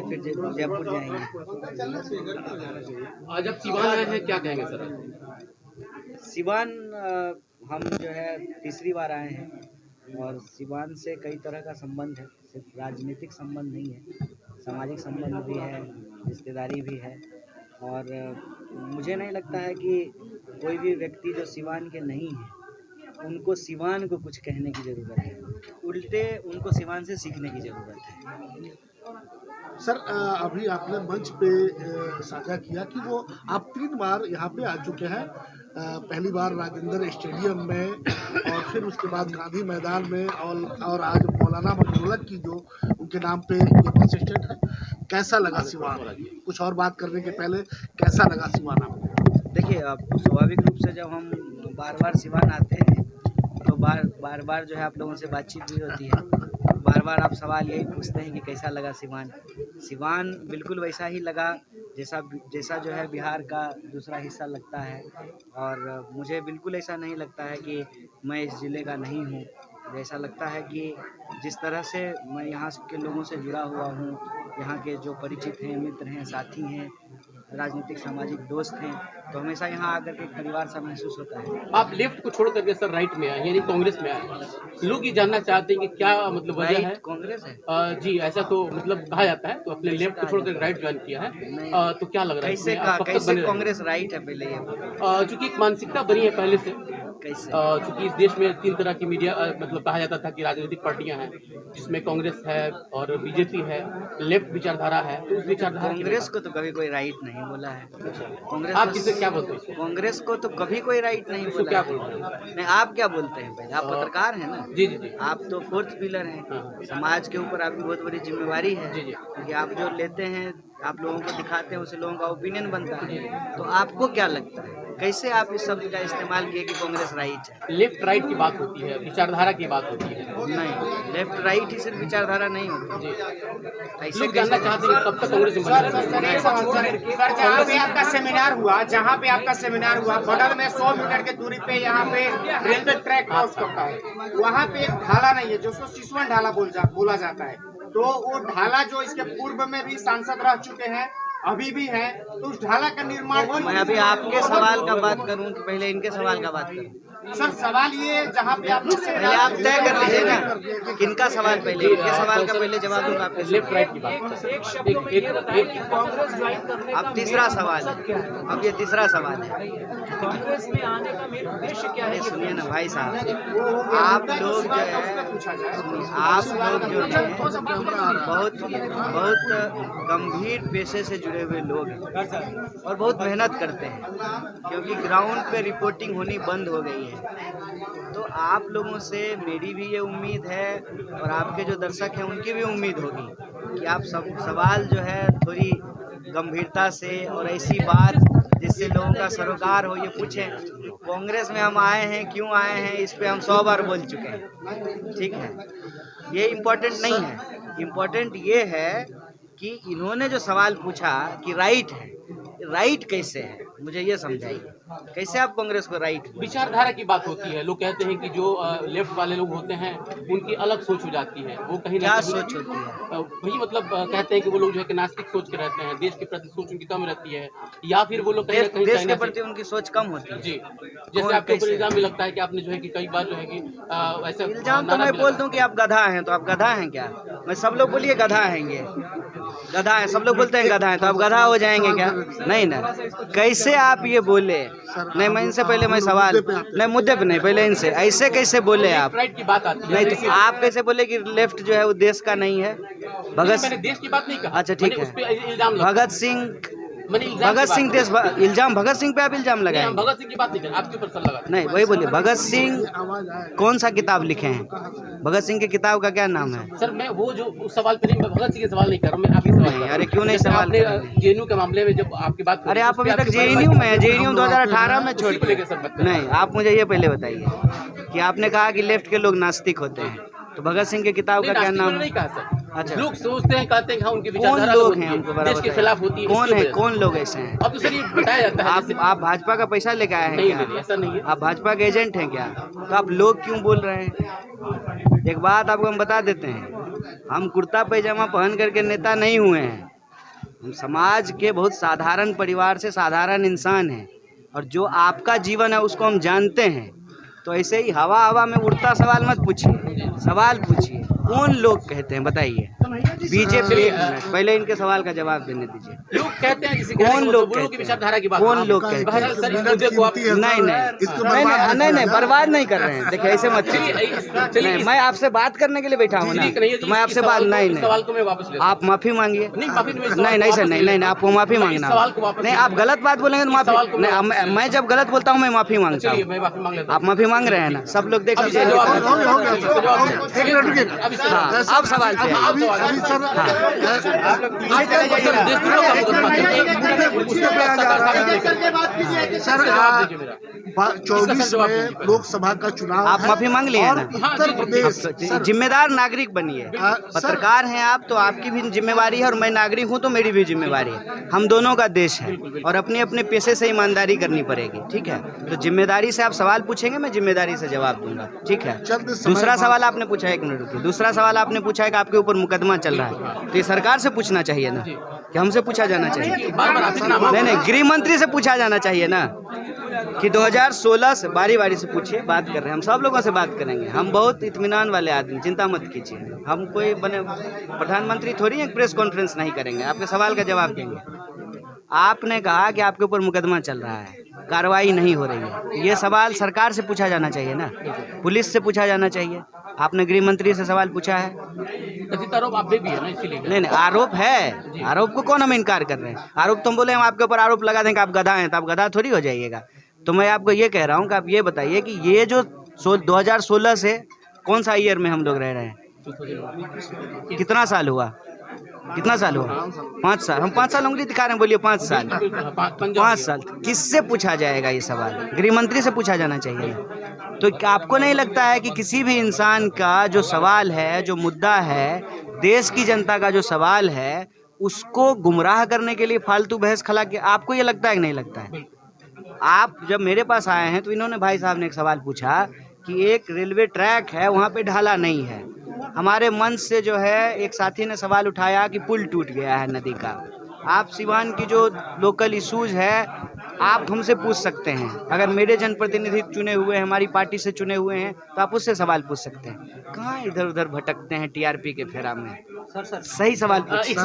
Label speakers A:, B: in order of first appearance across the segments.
A: फिर जयपुर जाएंगे।
B: आज आप सिवान आए हैं, क्या कहेंगे सर?
A: सिवान हम जो है तीसरी बार आए हैं और सिवान से कई तरह का संबंध है, सिर्फ राजनीतिक संबंध नहीं है, सामाजिक संबंध भी है, रिश्तेदारी भी है। और मुझे नहीं लगता है कि कोई भी व्यक्ति जो सिवान के नहीं है उनको सिवान को कुछ कहने की ज़रूरत है, उल्टे उनको सिवान से सीखने की ज़रूरत है।
C: सर अभी आपने मंच पे साझा किया कि वो आप 3 बार यहाँ पे आ चुके हैं, पहली बार राजेंद्र स्टेडियम में और फिर उसके बाद गांधी मैदान में और आज मौलाना मखदूम की जो उनके नाम पे ये बस स्टैंड है। कैसा लगा सिवान? कुछ और बात करने के पहले कैसा लगा सिवान आपको?
A: देखिए, अब स्वाभाविक रूप से जब हम बार बार सिवान आते हैं तो बार बार जो है आप लोगों से बातचीत भी होती है, बार बार आप सवाल यही पूछते हैं कि कैसा लगा सिवान। सिवान बिल्कुल वैसा ही लगा जैसा जो है बिहार का दूसरा हिस्सा लगता है। और मुझे बिल्कुल ऐसा नहीं लगता है कि मैं इस ज़िले का नहीं हूँ। ऐसा लगता है कि जिस तरह से मैं यहाँ के लोगों से जुड़ा हुआ हूँ, यहाँ के जो परिचित हैं, मित्र हैं, साथी हैं, राजनीतिक सामाजिक दोस्त हैं, तो हमेशा यहाँ आकर के एक परिवार सा महसूस होता है।
B: आप लेफ्ट को छोड़ करके सर राइट में आए, यानी कांग्रेस में आए। लोग ये जानना चाहते हैं कि क्या मतलब वजह है?
A: कांग्रेस है
B: जी, ऐसा तो मतलब कहा जाता है। तो अपने लेफ्ट को छोड़कर राइट ज्वाइन किया है, तो क्या लग रहा है
A: कैसे कांग्रेस राइट है? पहले ये
B: चूंकि एक मानसिकता बनी है पहले से,
A: कैसे?
B: चूंकि इस देश में 3 तरह की मीडिया मतलब कहा जाता था कि राजनीतिक पार्टियां हैं, जिसमें कांग्रेस है और बीजेपी है, लेफ्ट विचारधारा है। तो उस विचारधारा
A: कांग्रेस को तो कभी कोई राइट नहीं बोला है। कांग्रेस
B: आप किसे क्या बोलते हैं?
A: कांग्रेस को तो कभी कोई राइट नहीं बोला
B: क्या
A: है।
B: बोल रहे हैं?
A: नहीं, आप क्या बोलते हैं? पहले आप पत्रकार हैं ना।
B: जी जी जी।
A: आप तो 4th पिलर हैं, समाज के ऊपर आपकी बहुत बड़ी जिम्मेवारी है।
B: जी जी।
A: क्योंकि आप जो लेते हैं, आप लोगों को दिखाते हैं, उससे लोगों का ओपिनियन बनता है। तो आपको क्या लगता है, कैसे आप इस शब्द का इस्तेमाल किए कि कांग्रेस राइट है?
B: लेफ्ट राइट की बात होती है, विचारधारा की बात होती है।
A: नहीं, लेफ्ट राइट ही सिर्फ विचारधारा नहीं होती।
B: ऐसे लोग जानना चाहते हैं कब तक कांग्रेस में
D: सर, जहाँ पे आपका सेमिनार हुआ बगल में 100 मीटर के दूरी पे यहाँ पे रेलवे ट्रैक क्रॉस करता है, वहाँ पे एक ढाला नहीं है जिसको सिसवन ढाला बोला जाता है। तो वो ढाला जो इसके पूर्व में भी सांसद रह चुके हैं, अभी भी है, तो उस ढाला का निर्माण।
A: मैं अभी आपके सवाल का बात करूं कि पहले इनके सवाल का बात करूं?
D: सर सवाल ये जहाँ पे आप
A: पहले आप तय कर लीजिए ना किनका सवाल पहले, इनके सवाल का पहले जवाब दूंगा आपके
B: लेफ्ट राइट की बात।
A: अब तीसरा सवाल है, अब ये तीसरा सवाल है।
D: कांग्रेस में आने का मेन उद्देश्य क्या है?
A: सुनिए ना भाई साहब, आप लोग जो है बहुत गंभीर पेशे से जुड़े हुए लोग हैं और बहुत मेहनत करते हैं, क्योंकि ग्राउंड पे रिपोर्टिंग होनी बंद हो गई है। तो आप लोगों से मेरी भी ये उम्मीद है और आपके जो दर्शक हैं उनकी भी उम्मीद होगी कि आप सब सवाल जो है थोड़ी गंभीरता से और ऐसी बात जिससे लोगों का सरोकार हो ये पूछें। कांग्रेस में हम आए हैं, क्यों आए हैं, इस पे हम 100 बार बोल चुके हैं, ठीक है। ये इम्पोर्टेंट नहीं है, इम्पोर्टेंट ये है कि इन्होंने जो सवाल पूछा कि राइट है, राइट कैसे है, मुझे ये समझाइए, कैसे आप कांग्रेस को राइट?
B: विचारधारा की बात होती है। लोग कहते हैं कि जो लेफ्ट वाले लोग होते हैं उनकी अलग सोच हो जाती है, वो कहीं
A: क्या सोच होती है?
B: वही मतलब कहते हैं कि वो लोग जो है कि नास्तिक सोच के रहते हैं, देश के प्रति सोच उनकी कम रहती है, या फिर वो लोग कहीं ना कहीं
A: देश के प्रति उनकी सोच कम होती है।
B: जी, जैसे आपके ऊपर इल्जाम भी लगता है कि आपने जो है कि कई बार जो है कि ऐसा
A: इल्जाम तो मैं बोल दूं कि आप गधा हैं, तो आप गधा हैं क्या? मैं सब लोग बोलिए गधा हैं, ये गधा है, सब लोग बोलते हैं गधा है, तो आप गधा हो जाएंगे क्या? नहीं ना। कैसे आप ये बोले? नहीं, मैं इनसे पहले मैं सवाल नहीं, मुद्दे पे नहीं, पहले इनसे ऐसे कैसे बोले आप?
B: राइट की बात आती है।
A: नहीं तो आप कैसे बोले कि लेफ्ट जो है वो देश का नहीं है?
B: मैंने देश की बात नहीं कहा।
A: अच्छा ठीक है। भगत सिंह देश इल्जाम भगत सिंह पे आप इल्जाम लगाए?
B: भगत सिंह की बात नहीं कर, आपके ऊपर सर लगा।
A: नहीं, वही बोलिए। भगत सिंह कौन सा किताब लिखे हैं? भगत सिंह की किताब का क्या नाम है?
B: सर मैं वो जो उस सवाल पे नहीं, मैं भगत सिंह के सवाल नहीं कर रहा हूँ, मैं आपके सवाल कर रहा हूं।
A: अरे क्यों नहीं सवाल?
B: जेएनयू के मामले में जब आपकी बात,
A: अरे आप अभी तक जेएनयू में है, जेएनयू 2018 में छोड़ के। नहीं, आप मुझे ये पहले बताइए कि आपने कहा कि लेफ्ट के लोग नास्तिक होते हैं, तो भगत सिंह की किताब का क्या नाम?
B: नहीं कहा सर।
A: अच्छा,
B: लोग सोचते हैं, कहते हैं कि हाँ उनकी
A: कौन
B: विचारधारा
A: लोग हैं हमको बराबर
B: देश के खिलाफ होती है।
A: कौन है, कौन लोग ऐसे हैं?
B: अब तो सर ये बताया जाता है।
A: आप भाजपा का पैसा लेके आए हैं
B: नहीं,
A: क्या?
B: नहीं, ऐसा नहीं है।
A: आप भाजपा के एजेंट हैं क्या? तो आप लोग क्यों बोल रहे हैं? एक बात आपको हम बता देते हैं, हम कुर्ता पैजामा पहन करके नेता नहीं हुए हैं, हम समाज के बहुत साधारण परिवार से साधारण इंसान हैं, और जो आपका जीवन है उसको हम जानते हैं। तो ऐसे ही हवा हवा में उड़ता सवाल मत पूछिए, सवाल पूछिए कौन लोग कहते हैं, बताइए। बीजेपी, पहले इनके सवाल का जवाब देने दीजिए।
B: लोग कहते हैं किसी
A: कौन लोग
B: की विचारधारा की बात,
A: कौन लोग कहते हैं?
B: बहरहाल सर इस मुद्दे को आप
A: नहीं, बर्बाद नहीं कर रहे हैं। देखिए ऐसे मत कीजिए, मैं आपसे बात करने के लिए बैठा हूँ ना, तो मैं आपसे बात नहीं,
B: सवाल को मैं वापस ले,
A: आप माफी मांगिए।
B: नहीं
A: सर, नहीं, आपको माफी मांगना, नहीं आप गलत बात बोलेंगे तो माफी नहीं, मैं जब गलत बोलता हूँ मैं माफी मांगता हूँ। आप माफी मांग रहे हैं ना, सब लोग देख लीजिए। अब सवाल पे
C: सर 24 में लोकसभा का चुनाव,
A: आप माफी मांग लिए ना।
C: उत्तर प्रदेश
A: जिम्मेदार नागरिक बनिए, पत्रकार हैं आप तो आपकी भी जिम्मेवारी है, और मैं नागरिक हूं तो मेरी भी जिम्मेवारी है। हम दोनों का देश है और अपने अपने पेशे से ईमानदारी करनी पड़ेगी, ठीक है। तो जिम्मेदारी से आप सवाल पूछेंगे, मैं जिम्मेदारी से जवाब दूंगा, ठीक है। दूसरा सवाल आपने पूछा, एक मिनट रुकिए, दूसरा सवाल आपने पूछा है कि आपके ऊपर मुकदमा चल रहा है, तो ये सरकार से पूछना चाहिए ना, कि हमसे पूछा जाना चाहिए? नहीं, गृह मंत्री से पूछा जाना चाहिए ना, कि 2016 से बारी बारी से पूछिए, बात कर रहे हैं हम, सब लोगों से बात करेंगे। हम बहुत इत्मीनान वाले आदमी, चिंता मत कीजिए। हम कोई बने प्रधानमंत्री थोड़ी हैं, प्रेस कॉन्फ्रेंस नहीं करेंगे, आपके सवाल का जवाब देंगे। आपने कहा कि आपके ऊपर मुकदमा चल रहा है, कार्रवाई नहीं हो रही है, ये सवाल सरकार से पूछा जाना चाहिए ना, पुलिस से पूछा जाना चाहिए। आपने गृह मंत्री से सवाल पूछा है?
B: आरोप आप भी है ना, इसलिए
A: नहीं, आरोप है, आरोप को कौन हम इनकार कर रहे हैं? आरोप तुम बोले हम आपके ऊपर आरोप लगा दें कि आप गधा हैं, तो आप गधा थोड़ी हो जाइएगा। तो मैं आपको ये कह रहा हूँ कि आप ये बताइए कि ये जो 2016 से कौन सा ईयर में हम लोग रह रहे हैं? कितना साल हुआ? 5 साल। हम 5 साल उंगली दिखा रहे हैं, बोलिए 5 साल। 5 साल किससे पूछा जाएगा ये सवाल? गृह मंत्री से पूछा जाना चाहिए। तो क्या आपको नहीं लगता है कि किसी भी इंसान का जो सवाल है, जो मुद्दा है, देश की जनता का जो सवाल है, उसको गुमराह करने के लिए फालतू बहस खला के, आपको ये लगता है कि नहीं लगता है? आप जब मेरे पास आए हैं तो इन्होंने, भाई साहब ने एक सवाल पूछा कि एक रेलवे ट्रैक है वहाँ पे ढाला नहीं है। हमारे मंच से जो है एक साथी ने सवाल उठाया कि पुल टूट गया है नदी का। आप सिवान की जो लोकल इशूज़ है आप हमसे पूछ सकते हैं, अगर मेरे जनप्रतिनिधि चुने हुए हैं, हमारी पार्टी से चुने हुए हैं, तो आप उससे सवाल पूछ सकते हैं। कहाँ इधर उधर भटकते हैं टीआरपी के फेरा में। सर सही सवाल
B: एक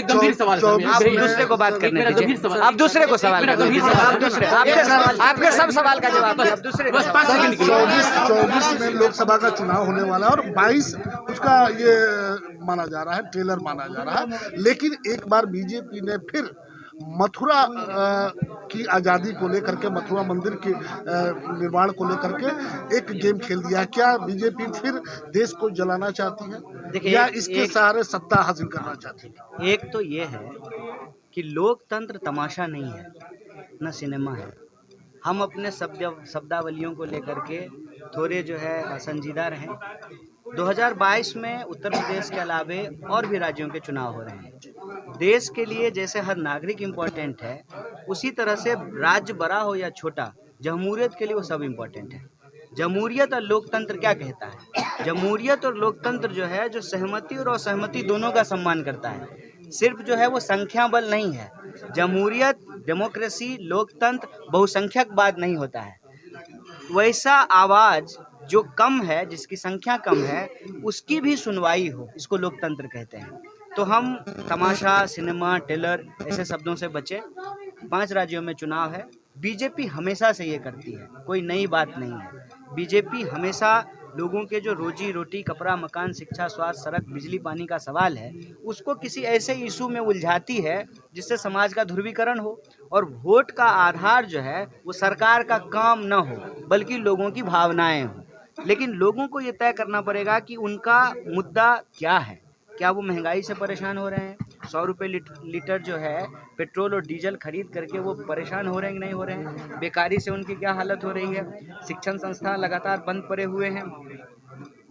B: गंभीर सवाल,
A: आप दूसरे को बात करने दीजिए, आप दूसरे को सवाल, आपके सब सवाल का जवाब आप दूसरे।
C: 24 में लोकसभा का चुनाव होने वाला है और 22 उसका ये माना जा रहा है, ट्रेलर माना जा रहा है। लेकिन एक बार बीजेपी ने फिर मथुरा की आज़ादी को लेकर के, मथुरा मंदिर के निर्माण को लेकर के एक गेम खेल दिया। क्या बीजेपी फिर देश को जलाना चाहती है या इसके सहारे सत्ता हासिल करना चाहती है?
A: एक तो ये है कि लोकतंत्र तमाशा नहीं है, न सिनेमा है। हम अपने शब्दावलियों को लेकर के थोड़े जो है संजीदा रहें। 2022 में उत्तर प्रदेश के अलावे और भी राज्यों के चुनाव हो रहे हैं। देश के लिए जैसे हर नागरिक इम्पोर्टेंट है, उसी तरह से राज्य बड़ा हो या छोटा, जमहूरियत के लिए वो सब इम्पोर्टेंट है। जमहूरियत और लोकतंत्र क्या कहता है? जमहूरियत और लोकतंत्र जो है, जो सहमति और असहमति दोनों का सम्मान करता है। सिर्फ जो है वो संख्या बल नहीं है। जमहूरियत, डेमोक्रेसी, लोकतंत्र बहुसंख्यकवाद नहीं होता है। वैसा आवाज़ जो कम है, जिसकी संख्या कम है, उसकी भी सुनवाई हो, इसको लोकतंत्र कहते हैं। तो हम तमाशा, सिनेमा, टेलर ऐसे शब्दों से बचे। 5 राज्यों में चुनाव है। बीजेपी हमेशा से ये करती है, कोई नई बात नहीं है। बीजेपी हमेशा लोगों के जो रोजी रोटी, कपड़ा, मकान, शिक्षा, स्वास्थ्य, सड़क, बिजली, पानी का सवाल है, उसको किसी ऐसे इशू में उलझाती है जिससे समाज का ध्रुवीकरण हो और वोट का आधार जो है वो सरकार का काम न हो, बल्कि लोगों की भावनाएं हों। लेकिन लोगों को ये तय करना पड़ेगा कि उनका मुद्दा क्या है। क्या वो महंगाई से परेशान हो रहे हैं? 100 रुपये लीटर जो है पेट्रोल और डीजल खरीद करके वो परेशान हो रहे हैं कि नहीं हो रहे हैं? बेकारी से उनकी क्या हालत हो रही है? शिक्षण संस्थान लगातार बंद पड़े हुए हैं,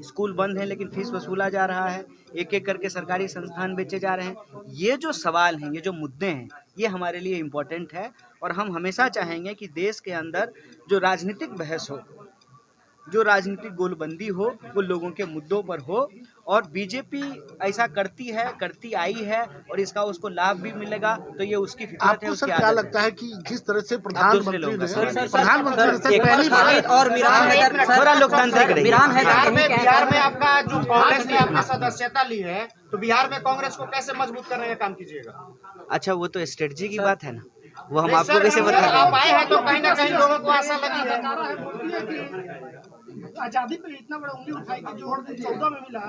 A: स्कूल बंद हैं लेकिन फीस वसूला जा रहा है, एक एक करके सरकारी संस्थान बेचे जा रहे हैं। ये जो सवाल हैं, ये जो मुद्दे हैं, ये हमारे लिए इम्पोर्टेंट है और हम हमेशा चाहेंगे कि देश के अंदर जो राजनीतिक बहस हो जो राजनीतिक गोलबंदी हो वो लोगों के मुद्दों पर हो, और बीजेपी ऐसा करती आई है और इसका उसको लाभ भी मिलेगा, तो ये उसकी फितरत है,
C: आपको
A: उसकी
C: सर क्या
A: आदत है।
C: लगता है कि जिस तरह से
A: दूसरे
C: प्रधानमंत्री
A: लोगों
C: ने
A: का
C: पहली बार
E: और
A: थोड़ा लोकतांत्रिक रहिए।
D: बिहार में आपका जो कांग्रेस ने आपकी सदस्यता ली है, तो बिहार में कांग्रेस को कैसे मजबूत करने का काम कीजिएगा?
A: अच्छा, वो तो स्ट्रेटजी की बात है ना, वो हम
D: नहीं,
A: आपको
D: सर,
A: कैसे बता
D: आप
A: दें?
D: आए हैं तो कहीं ना कहीं लोगों को आशा लगी है।
F: आजादी पे इतना बड़ा उंगली उठाई कि जो 14 में मिला,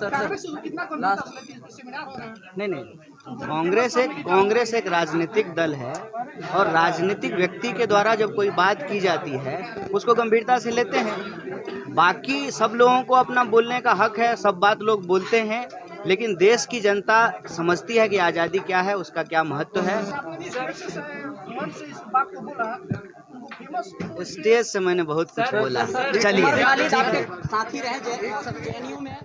F: कांग्रेस कितना सेमिनार हो रहा है।
A: नहीं, कांग्रेस एक राजनीतिक दल है, और राजनीतिक व्यक्ति के द्वारा जब कोई बात की जाती है उसको गंभीरता से लेते हैं। बाकी सब लोगों को अपना बोलने का हक है, सब बात लोग बोलते हैं, लेकिन देश की जनता समझती है कि आज़ादी क्या है, उसका क्या महत्व है। स्टेज से मैंने बहुत कुछ बोला। चलिए,
E: साथी रहे JNU में।